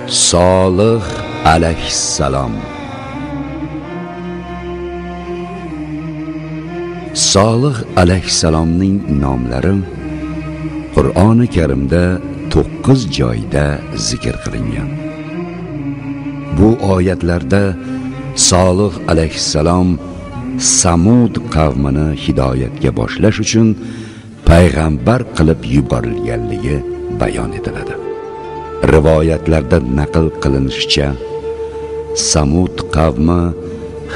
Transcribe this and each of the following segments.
Solih alayhissalom. Solih alayhissalomning nomlari Qur'oni Karimda 9 joyda zikr qilingan. Bu oyatlarda Solih alayhissalom Samud qavmini hidoyatga boshlash uchun payg'ambar qilib yuborilganligi bayon etiladi. Rivoyatlarda naql qilinishicha, Samud qavmi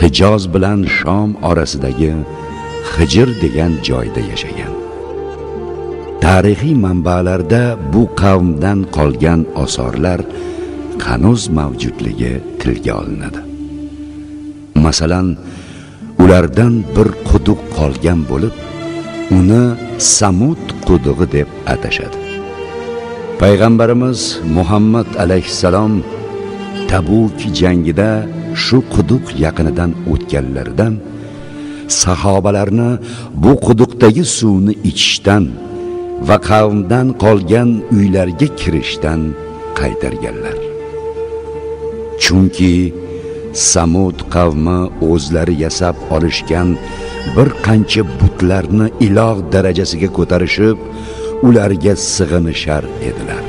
Hijoz bilan Shom orasidagi Hijr degan joyda yashagan. Tarixiy manbalarda bu qavmdan qolgan osorlar hanuz mavjudligi tilga olinadi. Masalan, ulardan bir quduq qolgan bo'lib, uni Samud qudug'i deb atashadi. Payg'ambarimiz Muhammad alayhissalom Tabuk jangida shu quduq yaqinidan o'tganlaridan sahobalarni bu quduqdagi suvni ichishdan va qavmdan qolgan uylarga kirishdan qaytarganlar. Chunki Samud qavmi o'zlari yasab olishgan bir qancha butlarni iloh darajasiga ko'tarishib, ularga sig'inishar edilar.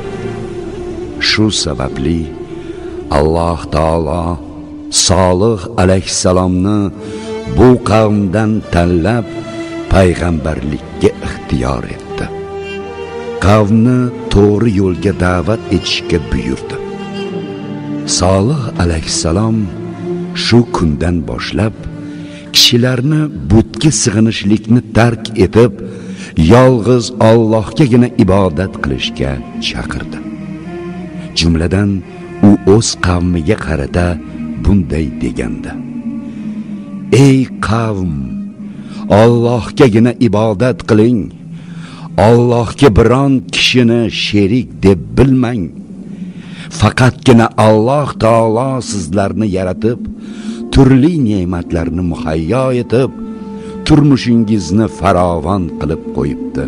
Shu sababli Alloh taolo Solih alayhissalomni bu qavmdan tanlab payg'ambarlikka ixtiyor etdi. Qavmni to'g'ri yo'lga da'vat etishga buyurdi. Solih alayhissalom shu kundan boshlab kishilarni butga sig'inishlikni tark etib, yolg'iz Allohgagina ibodat qilishga chaqirdi. Jumladan u o'z qavmiga qarata bunday degandi: Ey qavm, Allohgagina ibodat qiling. Allohga biron kishini sherik deb bilmang. Faqatgina Alloh taolo sizlarni yaratib, turli ne'matlarni muhayyo etib, turmushingizni farovon qilib qo'yibdi.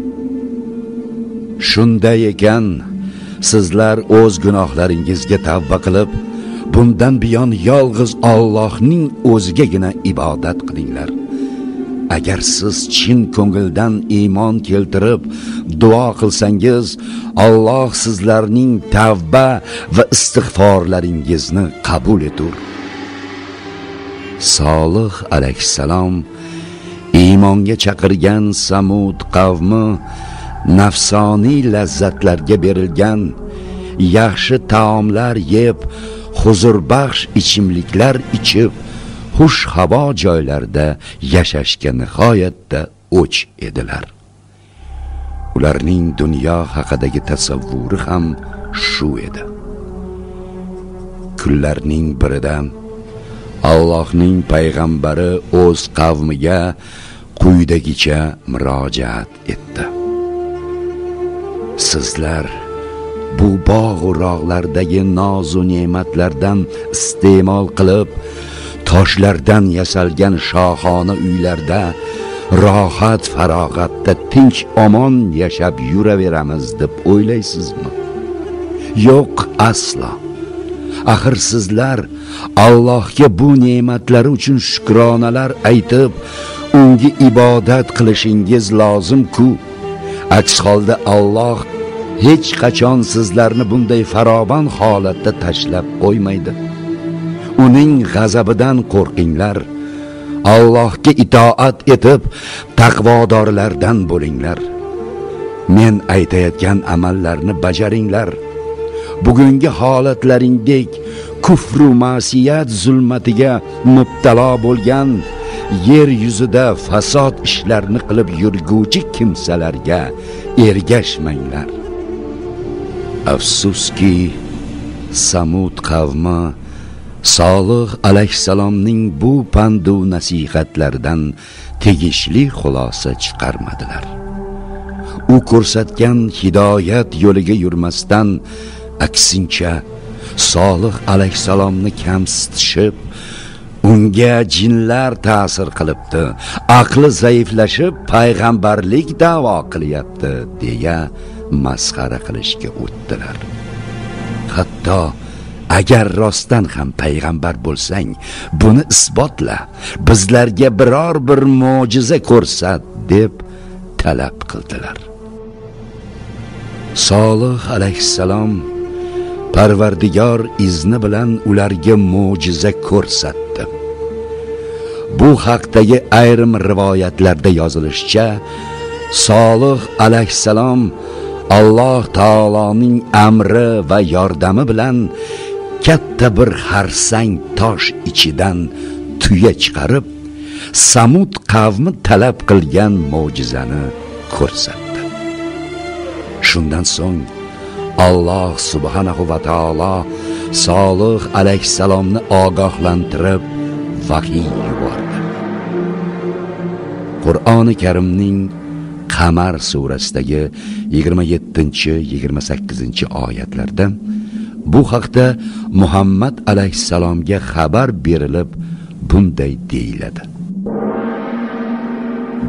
Shunday ekan, sizlar o'z gunohlaringizga tavba qilib, bundan buyon yolg'iz Allohning o'zigagina ibodat qilinglar. Agar siz chin ko'ngildan iymon keltirib duo qilsangiz, Alloh sizlarning tavba va istig'forlaringizni qabul etur. Solih alayhissalom iymonga chaqirgan Samud qavmi nafsoniy lazzatlarga berilgan, yaxshi taomlar yeb, huzurbaxsh ichimliklar ichib, xush havo joylarda yashashga nihoyatda o'ch edilar. Ularning dunyo haqidagi tasavvuri ham shu edi. Kunlarning birida Allohning payg'ambari o'z qavmiga quyidagicha murojaat etdi: Sizlar bu bog' va rog'lardagi noz va ne'matlardan iste'mol qilib, toshlardan yasalgan shohona uylarda rohat farog'atda tinch omon yashab yuraveramiz deb o'ylaysizmi? Yo'q, aslo. Axir sizlar Allohga bu ne'matlari uchun shukronalar aytib, unga ibodat qilishingiz lozim-ku. Aks holda Alloh hech qachon sizlarni bunday farovon holatda tashlab qo'ymaydi. Uning g'azabidan qo'rqinglar. Allohga itoat etib, taqvodorlardan bo'linglar. Men aytayotgan amallarni bajaringlar. Bugungi holatlaringdek kufr va ma'siyat zulmatiga mubtalo bo'lgan, yer yuzida fasod ishlarni qilib yurguvchi kimsalarga ergashmanglar. Afsuski, Samud qavmi Solih alayhissalomning bu pandu nasihatlaridan tegishli xulosa chiqarmadilar. U ko'rsatgan hidoyat yo'liga yurmasdan, aksincha Solih alayhissalomni kamsitishib, unga jinlar ta'sir qilibdi, aqli zaiflashib payg'ambarlik da'vo qilyapti deya masxara qilishga o'tdilar. Hatto agar rostdan ham payg'ambar bo'lsang, buni isbotla, bizlarga biror bir mo'jiza ko'rsat deb talab qildilar. Solih alayhissalom Parvardigor izni bilan ularga mo'jiza ko'rsatdi. Bu haqdagi ayrim rivoyatlarda yozilishicha, Solih alayhissalom Alloh taoloning amri va yordami bilan katta bir xarsang tosh ichidan tuya chiqarib, Samud qavmi talab qilgan mo'jizani ko'rsatdi. Shundan so'ng Alloh subhanahu va taolo Solih alayhissalomni ogohlantirib vahiy yubordi. Qur'oni Karimning Qamar surasidagi 27-28 oyatlarda bu haqda Muhammad alayhissalomga xabar berilib bunday deyiladi.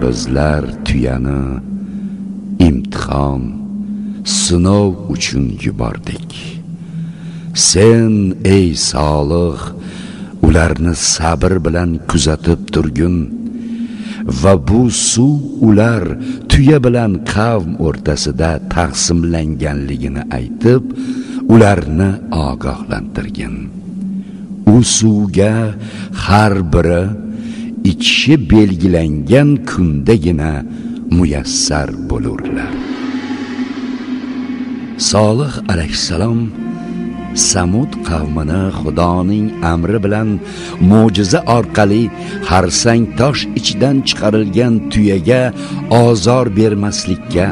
Bizlar tuyani imtihon, sinov uchun yubordik. Sen ey Solih ularni sabr bilan kuzatib turgin va bu suv ular tuya bilan qavm o'rtasida taqsimlanganligini aytib, ularni ogohlantirgin. U suvga har biri ichishi belgilangan kundagina muyassar bo'lurlar. Solih alayhissalom Samud qavmini Xudoning amri bilan mo'jiza orqali xarsang tosh ichidan chiqarilgan tuyaga ozor bermaslikka,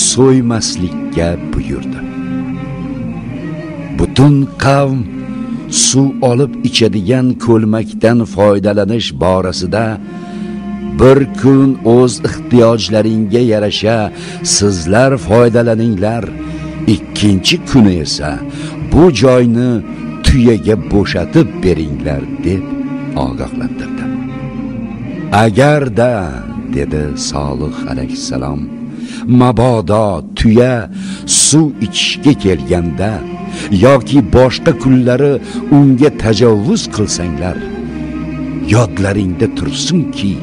so'ymaslikka buyurdi. Butun qavm suv olib ichadigan ko'lmakdan foydalanish borasida bir kun o'z ehtiyojlaringga yarasha sizlar foydalaninglar, ikkinchi kuni esa bu joyni tuyaga bo'shatib beringlar deb ogohlantirdi. Agarda, dedi Solih alayhissalom, mabodo tuya suv ichishga kelganda yoki boshqa kunlari unga tajovuz qilsanglar, yodlaringda tursinki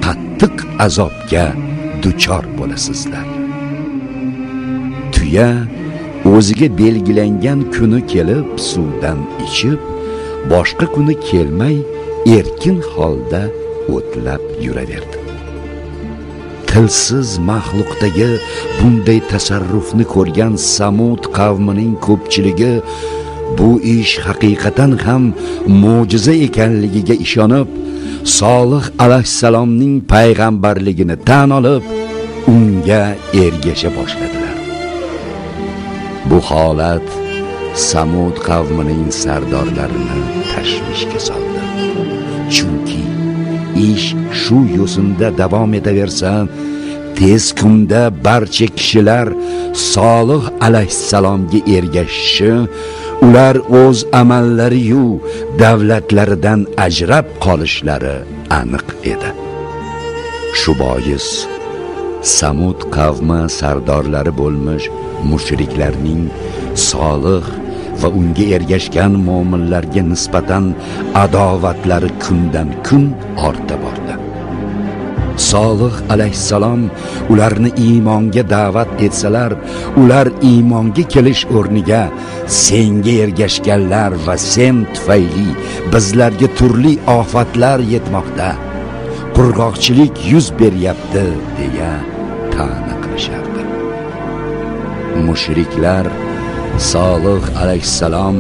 qattiq azobga duchor bo'lasizlar. Tuya o'ziga belgilangan kuni kelib suvdan ichib, boshqa kuni kelmay erkin holda o'tlab yuraverdi. Tilsiz maxluqdagi bunday tasarrufni ko'rgan Samud qavmining ko'pchiligi bu ish haqiqatan ham mo'jiza ekanligiga ishonib, Solih alayhissalomning payg'ambarligini tan olib, unga ergasha boshladilar. Bu holat Samud qavmining sardorlarini tashvishga soldi. Chunki ish shu yo'sinda davom etaversa, tez kunda barcha kishilar Solih alayhissalomga ergashishi, ular o'z amallari-yu davlatlaridan ajrab qolishlari aniq edi. Shu bois Samud qavmi sardorlari bo'lmish mushriklarning Solih va unga ergashgan mu'minlarga nisbatan adovatlari kundan kun orta bordi. Solih alayhissalom ularni iymonga da'vat etsalar, ular iymonga kelish o'rniga senga ergashganlar va sen tufayli bizlarga turli ofatlar yetmoqda, qurg'oqchilik yuz beryapti deya ta'na qilishardi. Mushriklar Solih alayhissalom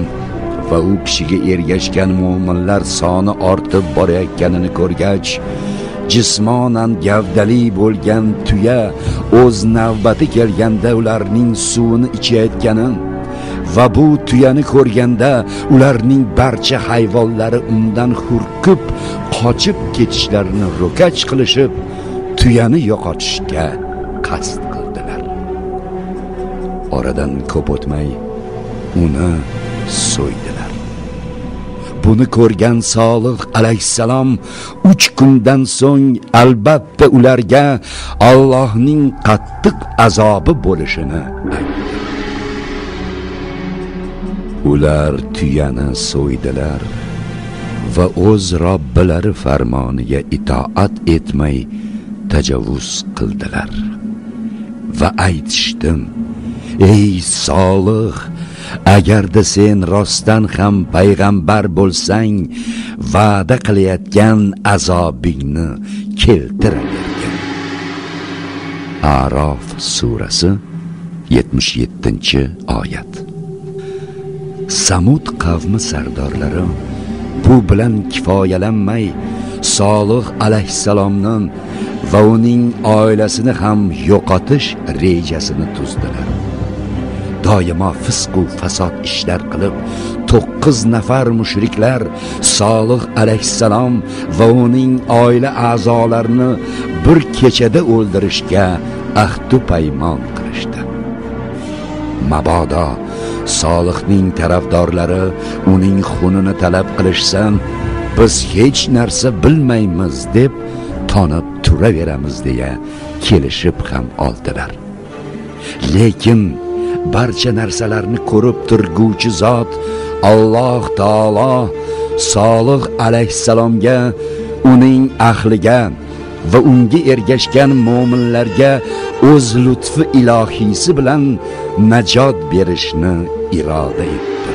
va u kishiga ergashgan mu'minlar soni ortib borayotganini ko'rgach, jismonan gavdali bo'lgan tuya o'z navbati kelganda ularning suvini ichayotganin va bu tuyani ko'rganda ularning barcha hayvonlari undan hurkib qochib ketishlarini ro'kach qilishib, tuyani yo'qotishga qasd qildilar. Oradan ko'p o'tmay uni so'ydilar. Buni ko'rgan Solih alayhissalom 3 kundan so'ng albatta ularga Allohning qattiq azobi bo'lishini aytdi. ular tuyani so'ydilar va o'z Robbilari farmoniga itoat etmay tajovuz qildilar va aytishdim: ey Solih, agarda sen rostdan ham payg'ambar bo'lsang, va'da qilayotgan azobingni keltiravergin. A'rof surasi 77-oyat. Samud qavmi sardorlari bu bilan kifoyalanmay Solih alayhissalomni va uning oilasini ham yo'qotish rejasini tuzdilar. Doimo fisq va fasod ishlar qilib 9 nafar mushriklar Solih alayhissalom va uning oila a'zolarini bir kechada o'ldirishga ahd va paymon qilishdi. Mabodo Solihning tarafdorlari uning xunini talab qilishsa, biz hech narsa bilmaymiz deb tonib turaveramiz deya kelishib ham oldilar. Lekin barcha narsalarni ko'rib turguvchi zot Alloh taolo Solih alayhissalomga, uning ahliga va unga ergashgan mu'minlarga o'z lutfi ilohiysi bilan najot berishni iroda etdi.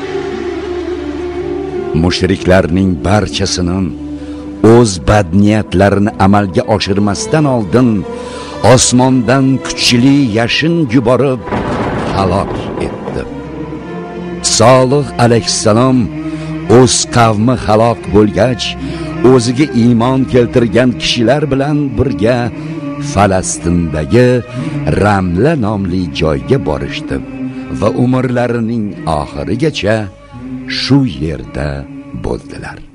Mushriklarning barchasini o'z badniyatlarini amalga oshirmasdan oldin osmondan kuchli yashin yuborib halok etdi. Solih alayhissalom o'z qavmi halok bo'lgach, o'ziga iymon keltirgan kishilar bilan birga Falastindagi Ramla nomli joyga borishdi va umrlarining oxirigacha shu yerda bo'ldilar.